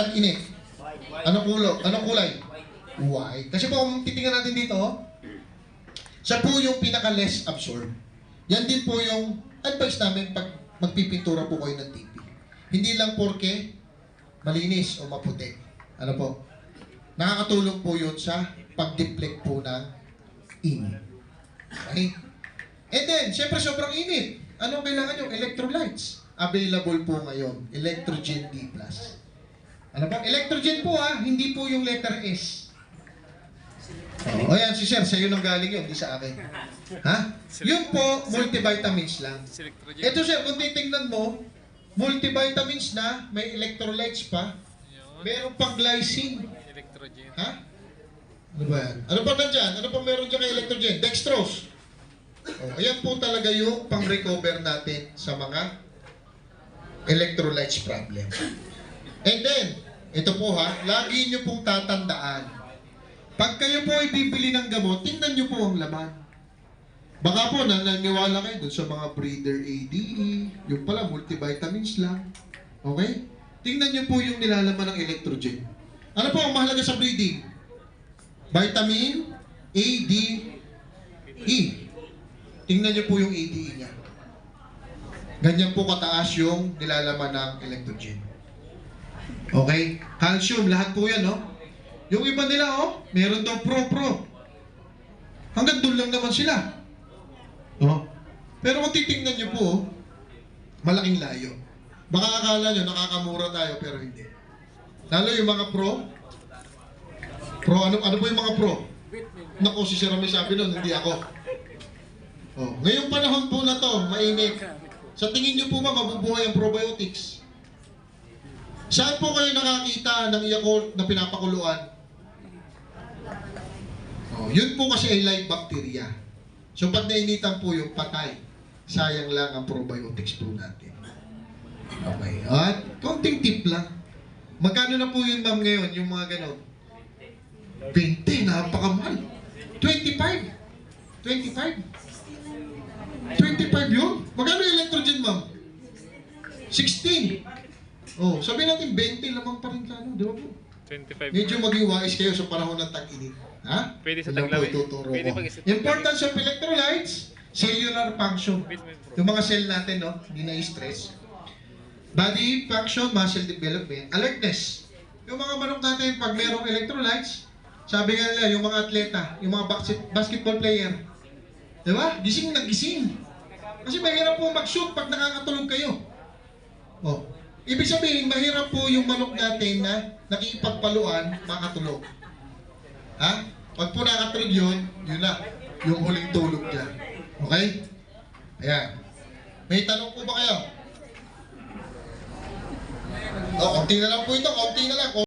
tag-init? Anong kulay? White. Kasi po, kung titingnan natin dito, siya po yung pinaka-less absorb. Yan din po yung advice namin pag magpipintura po kayo ng TV. Hindi lang porke malinis o maputi. Ano po? Nakakatulong po yun sa pag-deflect po ng init. Okay? And then, syempre sobrang init. Ano kailangan nyo? Electrolytes. Available po ngayon. Electrogen D+. Ano po? Electrogen po hindi po yung letter S. O yan, si Sir, sa'yo nang galing yun, hindi sa akin. Ha? Yun po, multivitamins lang. Ito Sir, kung titignan mo, multivitamins na, may electrolytes pa, meron pang glycine. Ha? Ano ba yan? Ano pa nandyan? Ano pa meron dyan kay electrogen? Dextrose. Ayan po talaga yung pang-recover natin sa mga electrolytes problem. And then, ito po lagi nyo pong tatandaan. Pag kayo po ay bibili ng gamot, tingnan nyo po ang laman. Baka po nananiwala kayo dun sa mga breeder ADE, yung pala multivitamins lang. Okay? Tingnan nyo po yung nilalaman ng electrogen. Ano po ang mahalaga sa breeding? Vitamin A, D, E. Tingnan nyo po yung ADE niya. Ganyan po kataas yung nilalaman ng electrogen. Okay? Calcium, lahat po yan, no? Yung iba nila, meron daw pro. Hanggang doon lang naman sila. No? Pero kung titingnan nyo po, malaking layo. Baka akala nyo, nakakamura tayo, pero hindi. Lalo yung mga pro, ano po yung mga pro? Naku, si Sir Rami sabi nun, hindi ako. Ngayong panahon po na to, mainit. Sa tingin nyo po ba mabubuhay ang probiotics? Saan po kayo nakakita ng Yakult na pinapakuluan? Yun po kasi ay live bacteria. So pag nainitan po yung patay, sayang lang ang probiotics po natin. Okay. At konting tip lang. Magkano na po yun ma'am ngayon, yung mga ganon? 20, napakamahal. 25 yun? Magkano yung electrogen, ma'am? 16. Sabihin natin 20 lamang pa rin ka, di ba po? 25. Medyo maging wise kayo sa panahon ng tag-init. Ha? Pwede sa Alam taglaw po, ituturo Pwede ko. pag isa- Importance of electrolytes, cellular function. Yung mga cell natin, no? Hindi na-stress. Body function, muscle development, alertness. Yung mga manok natin, pag merong electrolytes, sabi nga nila, yung mga atleta, yung mga basketball player, di ba? Gising na gising. Kasi mahirap po mag-shoot pag nakakatulog kayo. Ibig sabihin, mahirap po yung manok natin na nakikipagpaluan, makatulog. Ha? Pag po nakatulog yun na, yung huling tulog niya. Okay? Ayan. May tanong po ba kayo? Konti na lang po ito, konti na lang.